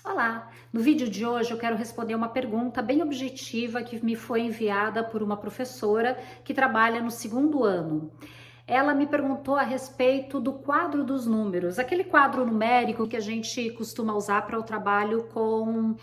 Olá! No vídeo de hoje eu quero responder uma pergunta bem objetiva que me foi enviada por uma professora que trabalha no segundo ano. Ela me perguntou a respeito do quadro dos números, aquele quadro numérico que a gente costuma usar para o trabalho com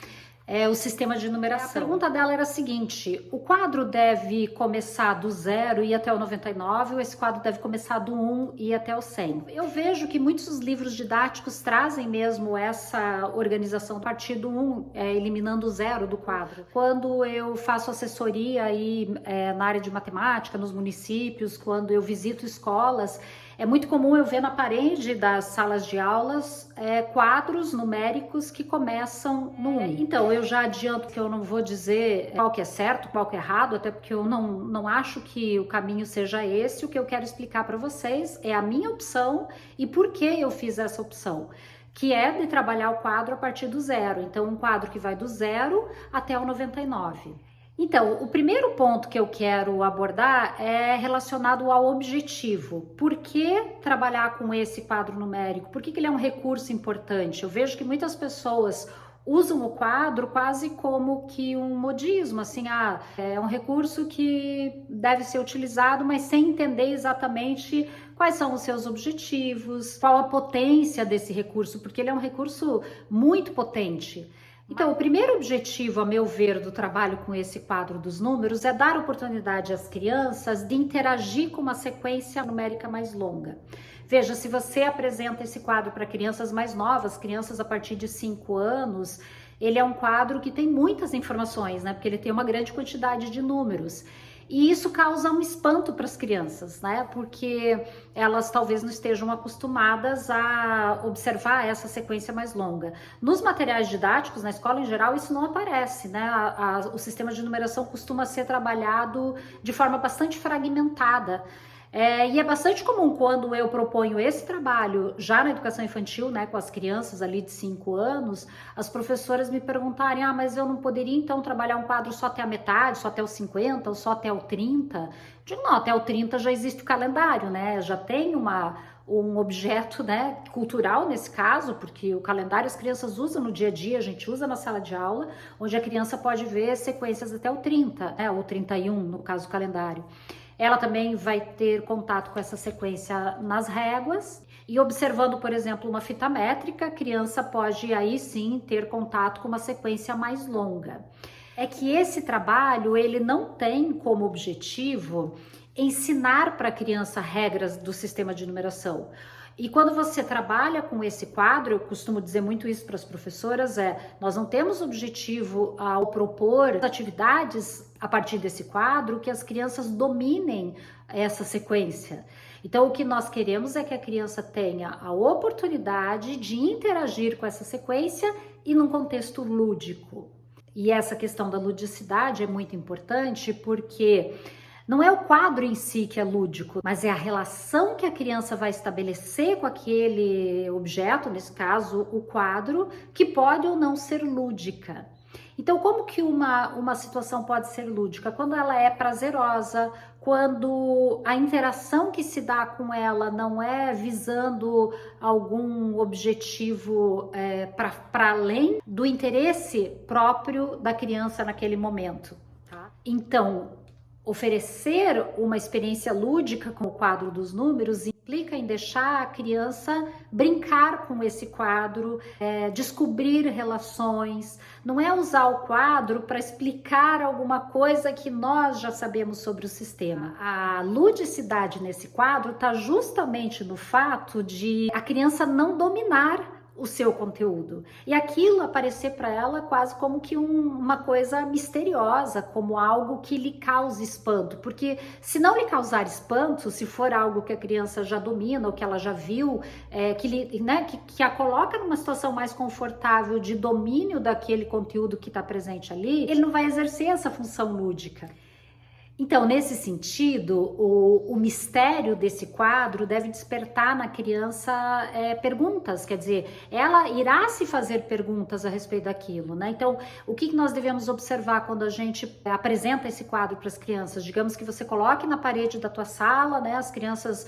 o sistema de numeração. A pergunta dela era a seguinte: o quadro deve começar do 0 e ir até o 99, ou esse quadro deve começar do 1 e ir até o 100? Eu vejo que muitos livros didáticos trazem mesmo essa organização a partir do 1, eliminando o 0 do quadro. Quando eu faço assessoria aí, na área de matemática, nos municípios, quando eu visito escolas, é muito comum eu ver na parede das salas de aulas quadros numéricos que começam no 1. Então, eu já adianto que eu não vou dizer qual que é certo, qual que é errado, até porque eu não acho que o caminho seja esse. O que eu quero explicar para vocês é a minha opção e por que eu fiz essa opção, que é de trabalhar o quadro a partir do 0. Então, um quadro que vai do 0 até o 99. Então, o primeiro ponto que eu quero abordar é relacionado ao objetivo. Por que trabalhar com esse quadro numérico? Por que ele é um recurso importante? Eu vejo que muitas pessoas usam o quadro quase como que um modismo, assim, é um recurso que deve ser utilizado, mas sem entender exatamente quais são os seus objetivos, qual a potência desse recurso, porque ele é um recurso muito potente. Então, o primeiro objetivo, a meu ver, do trabalho com esse quadro dos números é dar oportunidade às crianças de interagir com uma sequência numérica mais longa. Veja, se você apresenta esse quadro para crianças mais novas, crianças a partir de 5 anos, ele é um quadro que tem muitas informações, né? Porque ele tem uma grande quantidade de números. E isso causa um espanto para as crianças, né? Porque elas talvez não estejam acostumadas a observar essa sequência mais longa. Nos materiais didáticos, na escola em geral, isso não aparece, né? O sistema de numeração costuma ser trabalhado de forma bastante fragmentada. E é bastante comum quando eu proponho esse trabalho já na educação infantil, né, com as crianças ali de 5 anos, as professoras me perguntarem, mas eu não poderia então trabalhar um quadro só até a metade, só até os 50, ou só até o 30? Eu digo, não, até o 30 já existe o calendário, né, já tem um objeto, né, cultural nesse caso, porque o calendário as crianças usam no dia a dia, a gente usa na sala de aula, onde a criança pode ver sequências até o 30, né, ou 31 no caso do calendário. Ela também vai ter contato com essa sequência nas réguas e observando, por exemplo, uma fita métrica, a criança pode aí sim ter contato com uma sequência mais longa. É que esse trabalho, ele não tem como objetivo ensinar para a criança regras do sistema de numeração. E quando você trabalha com esse quadro, eu costumo dizer muito isso para as professoras, nós não temos objetivo ao propor atividades a partir desse quadro que as crianças dominem essa sequência. Então, o que nós queremos é que a criança tenha a oportunidade de interagir com essa sequência e num contexto lúdico. E essa questão da ludicidade é muito importante porque não é o quadro em si que é lúdico, mas é a relação que a criança vai estabelecer com aquele objeto, nesse caso o quadro, que pode ou não ser lúdica. Então, como que uma situação pode ser lúdica? Quando ela é prazerosa, quando a interação que se dá com ela não é visando algum objetivo para além do interesse próprio da criança naquele momento. Tá? Então, oferecer uma experiência lúdica com o quadro dos números implica em deixar a criança brincar com esse quadro, descobrir relações. Não é usar o quadro para explicar alguma coisa que nós já sabemos sobre o sistema. A ludicidade nesse quadro está justamente no fato de a criança não dominar o seu conteúdo e aquilo aparecer para ela quase como que uma coisa misteriosa, como algo que lhe cause espanto, porque se não lhe causar espanto, se for algo que a criança já domina ou que ela já viu, que a coloca numa situação mais confortável de domínio daquele conteúdo que está presente ali, ele não vai exercer essa função lúdica. Então, nesse sentido, o mistério desse quadro deve despertar na criança perguntas, quer dizer, ela irá se fazer perguntas a respeito daquilo, né? Então, o que nós devemos observar quando a gente apresenta esse quadro para as crianças? Digamos que você coloque na parede da tua sala, né? As crianças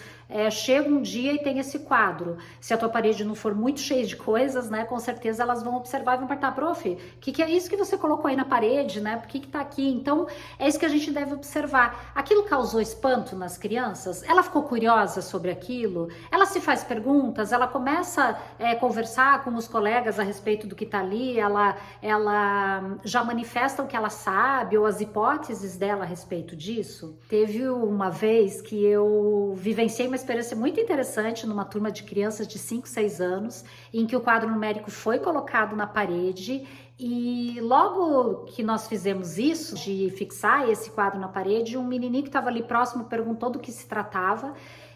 chegam um dia e tem esse quadro. Se a tua parede não for muito cheia de coisas, né? Com certeza elas vão observar e vão perguntar, prof, o que é isso que você colocou aí na parede, né? Por que tá aqui? Então, é isso que a gente deve observar. Aquilo causou espanto nas crianças? Ela ficou curiosa sobre aquilo? Ela se faz perguntas? Ela começa a conversar com os colegas a respeito do que está ali? Ela já manifesta o que ela sabe ou as hipóteses dela a respeito disso? Teve uma vez que eu vivenciei uma experiência muito interessante numa turma de crianças de 5, 6 anos, em que o quadro numérico foi colocado na parede. E logo que nós fizemos isso, de fixar esse quadro na parede, um menininho que estava ali próximo perguntou do que se tratava.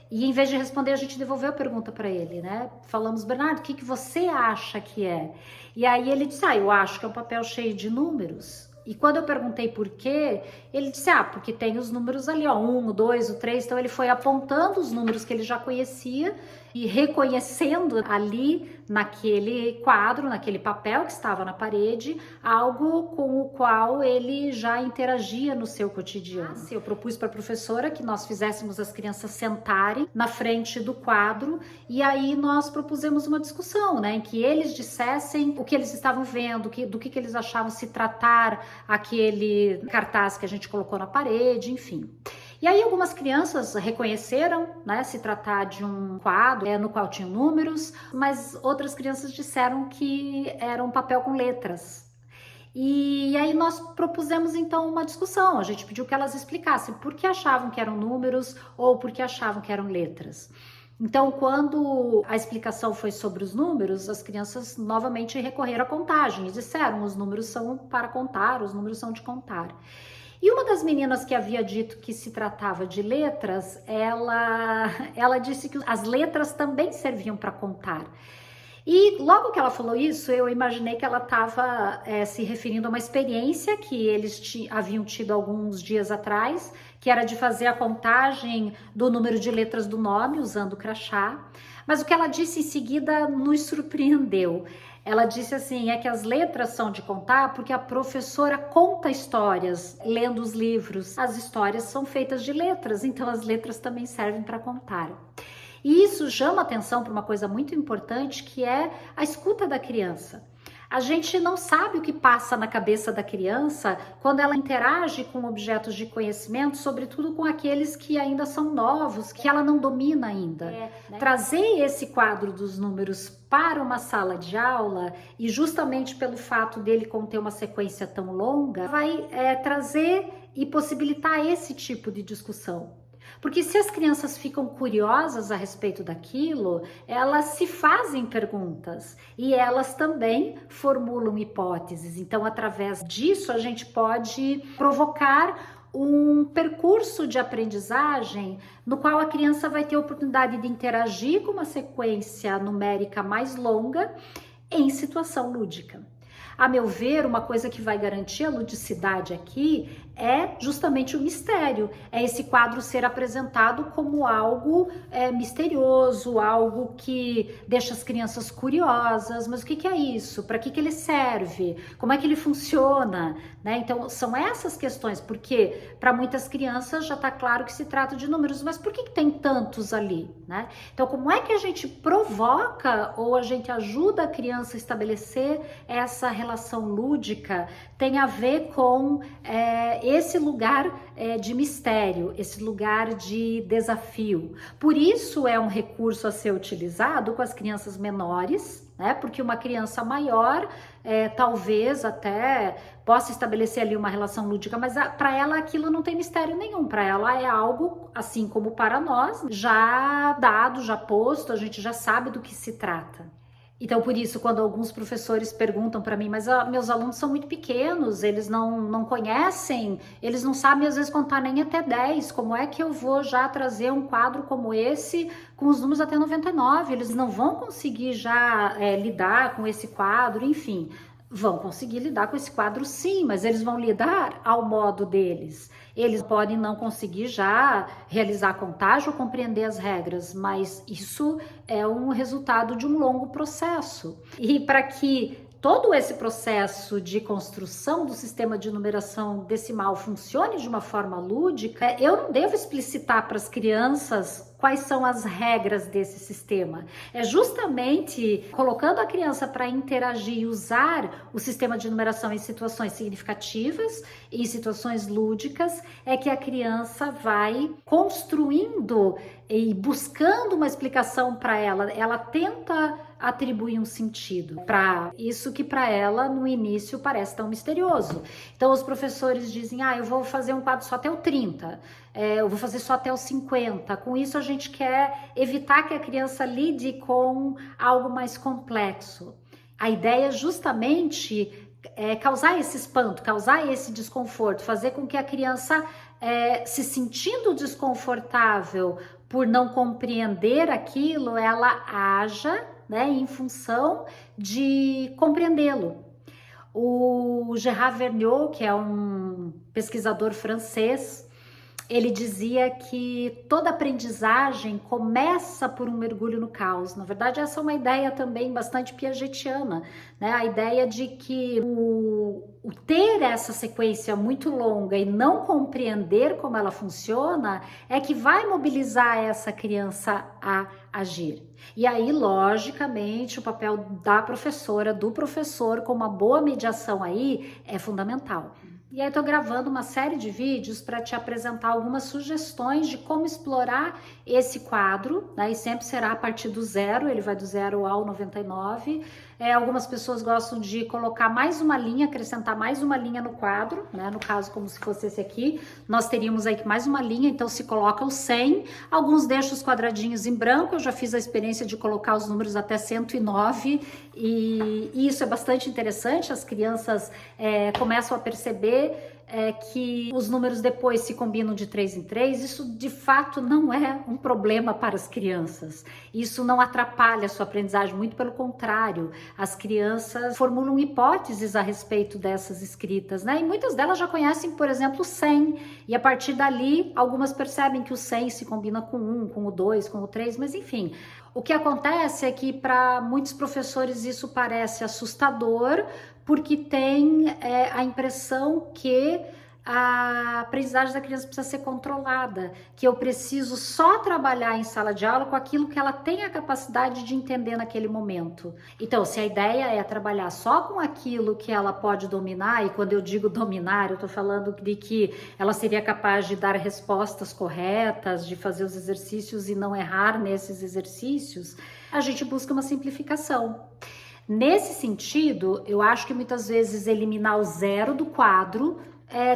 E em vez de responder, a gente devolveu a pergunta para ele, né? Falamos, Bernardo, o que você acha que é? E aí ele disse, eu acho que é um papel cheio de números. E quando eu perguntei por quê, ele disse, porque tem os números ali, ó, 1, o 2, o 3. Então ele foi apontando os números que ele já conhecia e reconhecendo ali naquele quadro, naquele papel que estava na parede, algo com o qual ele já interagia no seu cotidiano. Eu propus para a professora que nós fizéssemos as crianças sentarem na frente do quadro e aí nós propusemos uma discussão, né, em que eles dissessem o que eles estavam vendo, do que eles achavam se tratar aquele cartaz que a gente colocou na parede, enfim. E aí algumas crianças reconheceram, né, se tratar de um quadro no qual tinha números, mas outras crianças disseram que era um papel com letras. E aí nós propusemos então uma discussão, a gente pediu que elas explicassem por que achavam que eram números ou por que achavam que eram letras. Então, quando a explicação foi sobre os números, as crianças novamente recorreram à contagem e disseram, os números são para contar, os números são de contar. E uma das meninas que havia dito que se tratava de letras, ela disse que as letras também serviam para contar. E logo que ela falou isso, eu imaginei que ela estava se referindo a uma experiência que eles haviam tido alguns dias atrás, que era de fazer a contagem do número de letras do nome usando o crachá. Mas o que ela disse em seguida nos surpreendeu. Ela disse assim, que as letras são de contar porque a professora conta histórias lendo os livros. As histórias são feitas de letras, então as letras também servem para contar. E isso chama atenção para uma coisa muito importante, que é a escuta da criança. A gente não sabe o que passa na cabeça da criança quando ela interage com objetos de conhecimento, sobretudo com aqueles que ainda são novos, que ela não domina ainda. Trazer esse quadro dos números para uma sala de aula, e justamente pelo fato dele conter uma sequência tão longa, vai trazer e possibilitar esse tipo de discussão. Porque se as crianças ficam curiosas a respeito daquilo, elas se fazem perguntas e elas também formulam hipóteses. Então, através disso, a gente pode provocar um percurso de aprendizagem no qual a criança vai ter a oportunidade de interagir com uma sequência numérica mais longa em situação lúdica. A meu ver, uma coisa que vai garantir a ludicidade aqui é justamente o mistério, é esse quadro ser apresentado como algo misterioso, algo que deixa as crianças curiosas, mas o que é isso? Para que ele serve? Como é que ele funciona? Né? Então, são essas questões, porque para muitas crianças já está claro que se trata de números, mas por que tem tantos ali? Né? Então, como é que a gente provoca ou a gente ajuda a criança a estabelecer essa relação lúdica? Tem a ver com esse lugar de mistério, esse lugar de desafio. Por isso é um recurso a ser utilizado com as crianças menores, né? Porque uma criança maior talvez até possa estabelecer ali uma relação lúdica, mas para ela aquilo não tem mistério nenhum, para ela é algo, assim como para nós, já dado, já posto, a gente já sabe do que se trata. Então, por isso, quando alguns professores perguntam para mim, mas meus alunos são muito pequenos, eles não conhecem, eles não sabem às vezes contar nem até 10, como é que eu vou já trazer um quadro como esse com os números até 99? Eles não vão conseguir já lidar com esse quadro, enfim. Vão conseguir lidar com esse quadro sim, mas eles vão lidar ao modo deles. Eles podem não conseguir já realizar a contagem ou compreender as regras, mas isso é um resultado de um longo processo. E para que todo esse processo de construção do sistema de numeração decimal funcione de uma forma lúdica, eu não devo explicitar para as crianças quais são as regras desse sistema. É justamente colocando a criança para interagir e usar o sistema de numeração em situações significativas e em situações lúdicas é que a criança vai construindo e buscando uma explicação para ela. Ela tenta atribuir um sentido para isso que para ela no início parece tão misterioso. Então os professores dizem, eu vou fazer um quadro só até o 30, eu vou fazer só até o 50. Com isso a gente quer evitar que a criança lide com algo mais complexo. A ideia é justamente causar esse espanto, causar esse desconforto, fazer com que a criança se sentindo desconfortável por não compreender aquilo, ela haja, né, em função de compreendê-lo. O Gérard Vergniaud, que é um pesquisador francês, ele dizia que toda aprendizagem começa por um mergulho no caos. Na verdade, essa é uma ideia também bastante piagetiana, né? A ideia de que o ter essa sequência muito longa e não compreender como ela funciona é que vai mobilizar essa criança a agir. E aí, logicamente, o papel da professora, do professor, com uma boa mediação aí, é fundamental. E aí eu tô gravando uma série de vídeos para te apresentar algumas sugestões de como explorar esse quadro, né? E sempre será a partir do 0, ele vai do 0 ao 99. Algumas pessoas gostam de colocar mais uma linha, acrescentar mais uma linha no quadro, né? No caso, como se fosse esse aqui, nós teríamos aí mais uma linha, então se coloca o 100, alguns deixam os quadradinhos em branco, eu já fiz a experiência de colocar os números até 109, e isso é bastante interessante, as crianças começam a perceber que os números depois se combinam de 3 em 3, isso de fato não é um problema para as crianças. Isso não atrapalha a sua aprendizagem, muito pelo contrário. As crianças formulam hipóteses a respeito dessas escritas, né? E muitas delas já conhecem, por exemplo, o 100, e a partir dali, algumas percebem que o 100 se combina com o 1, com o 2, com o 3, mas enfim. O que acontece é que para muitos professores isso parece assustador, porque tem a impressão que a aprendizagem da criança precisa ser controlada, que eu preciso só trabalhar em sala de aula com aquilo que ela tem a capacidade de entender naquele momento. Então, se a ideia é trabalhar só com aquilo que ela pode dominar, e quando eu digo dominar, eu estou falando de que ela seria capaz de dar respostas corretas, de fazer os exercícios e não errar nesses exercícios, a gente busca uma simplificação. Nesse sentido, eu acho que muitas vezes eliminar o 0 do quadro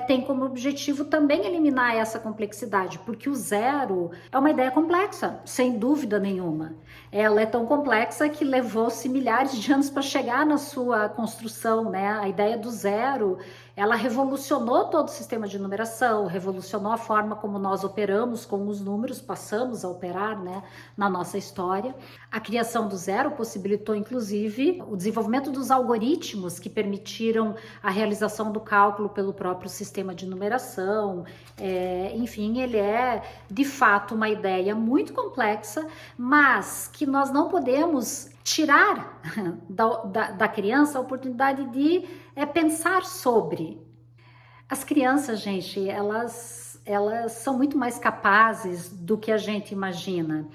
tem como objetivo também eliminar essa complexidade, porque o 0 é uma ideia complexa, sem dúvida nenhuma. Ela é tão complexa que levou-se milhares de anos para chegar na sua construção, né? A ideia do 0, ela revolucionou todo o sistema de numeração, revolucionou a forma como nós operamos com os números, passamos a operar, né, na nossa história. A criação do 0 possibilitou, inclusive, o desenvolvimento dos algoritmos que permitiram a realização do cálculo pelo próprio sistema de numeração. Enfim, ele é, de fato, uma ideia muito complexa, mas que nós não podemos tirar da criança a oportunidade de pensar sobre. As crianças, gente, elas são muito mais capazes do que a gente imagina.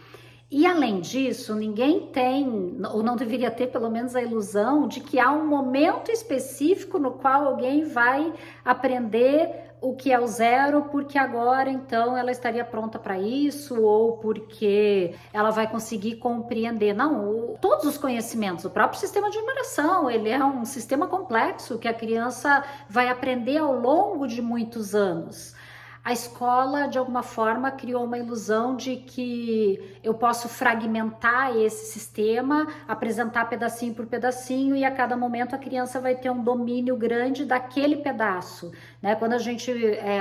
E além disso, ninguém tem, ou não deveria ter pelo menos a ilusão de que há um momento específico no qual alguém vai aprender o que é o 0, porque agora então ela estaria pronta para isso, ou porque ela vai conseguir compreender. Não, todos os conhecimentos, o próprio sistema de numeração, ele é um sistema complexo que a criança vai aprender ao longo de muitos anos. A escola, de alguma forma, criou uma ilusão de que eu posso fragmentar esse sistema, apresentar pedacinho por pedacinho e a cada momento a criança vai ter um domínio grande daquele pedaço, né? Quando a gente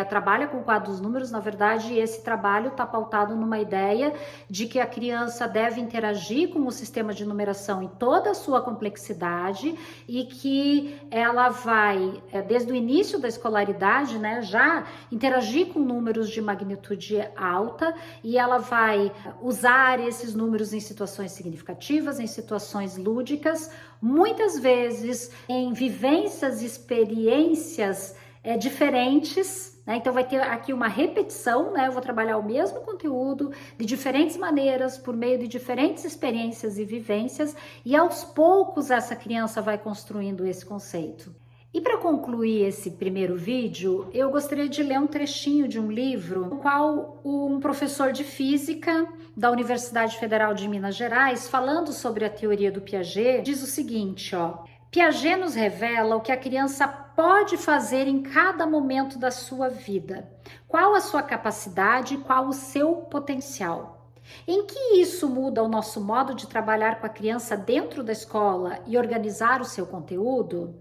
trabalha com quadros números, na verdade, esse trabalho está pautado numa ideia de que a criança deve interagir com o sistema de numeração em toda a sua complexidade e que ela vai, desde o início da escolaridade, né, já interagir com números de magnitude alta e ela vai usar esses números em situações significativas, em situações lúdicas, muitas vezes em vivências, experiências diferentes, né? Então vai ter aqui uma repetição, né? Eu vou trabalhar o mesmo conteúdo de diferentes maneiras, por meio de diferentes experiências e vivências, e aos poucos essa criança vai construindo esse conceito. E para concluir esse primeiro vídeo, eu gostaria de ler um trechinho de um livro, no qual um professor de física da Universidade Federal de Minas Gerais, falando sobre a teoria do Piaget, diz o seguinte, ó: Piaget nos revela o que a criança pode fazer em cada momento da sua vida, qual a sua capacidade, qual o seu potencial. Em que isso muda o nosso modo de trabalhar com a criança dentro da escola e organizar o seu conteúdo?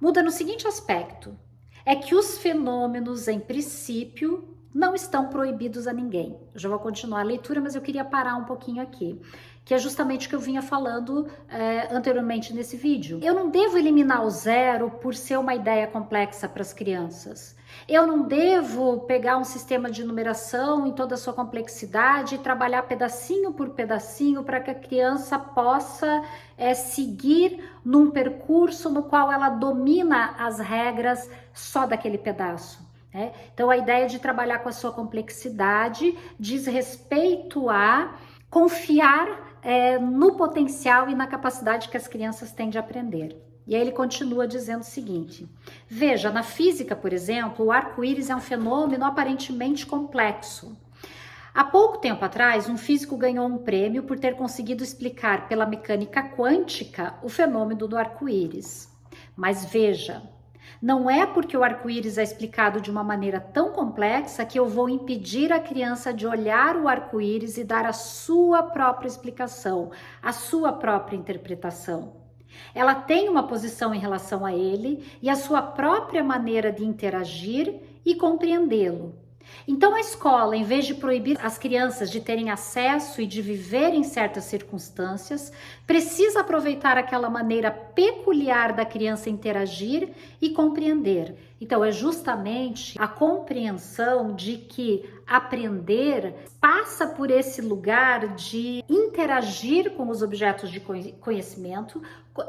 Muda no seguinte aspecto, é que os fenômenos, em princípio, não estão proibidos a ninguém. Eu já vou continuar a leitura, mas eu queria parar um pouquinho aqui, que é justamente o que eu vinha falando anteriormente nesse vídeo. Eu não devo eliminar o zero por ser uma ideia complexa para as crianças. Eu não devo pegar um sistema de numeração em toda a sua complexidade e trabalhar pedacinho por pedacinho para que a criança possa seguir num percurso no qual ela domina as regras só daquele pedaço. Então a ideia de trabalhar com a sua complexidade diz respeito a confiar no potencial e na capacidade que as crianças têm de aprender. E aí ele continua dizendo o seguinte: veja, na física, por exemplo, o arco-íris é um fenômeno aparentemente complexo. Há pouco tempo atrás, um físico ganhou um prêmio por ter conseguido explicar pela mecânica quântica o fenômeno do arco-íris. Mas veja, não é porque o arco-íris é explicado de uma maneira tão complexa que eu vou impedir a criança de olhar o arco-íris e dar a sua própria explicação, a sua própria interpretação. Ela tem uma posição em relação a ele e a sua própria maneira de interagir e compreendê-lo. Então a escola, em vez de proibir as crianças de terem acesso e de viver em certas circunstâncias, precisa aproveitar aquela maneira peculiar da criança interagir e compreender. Então é justamente a compreensão de que aprender passa por esse lugar de interagir com os objetos de conhecimento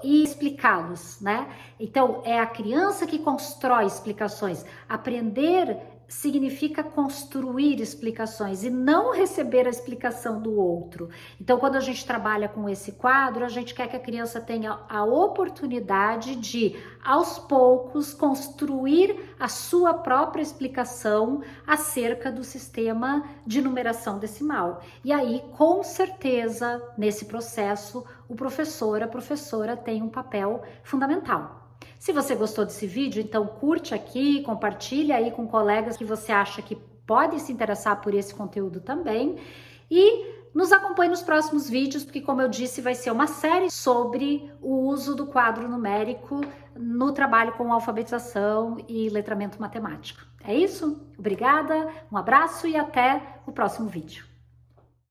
e explicá-los, né? Então é a criança que constrói explicações. Aprender significa construir explicações e não receber a explicação do outro. Então, quando a gente trabalha com esse quadro, a gente quer que a criança tenha a oportunidade de, aos poucos, construir a sua própria explicação acerca do sistema de numeração decimal. E aí, com certeza, nesse processo, o professor, a professora tem um papel fundamental. Se você gostou desse vídeo, então curte aqui, compartilha aí com colegas que você acha que podem se interessar por esse conteúdo também e nos acompanhe nos próximos vídeos, porque como eu disse, vai ser uma série sobre o uso do quadro numérico no trabalho com alfabetização e letramento matemático. É isso? Obrigada, um abraço e até o próximo vídeo.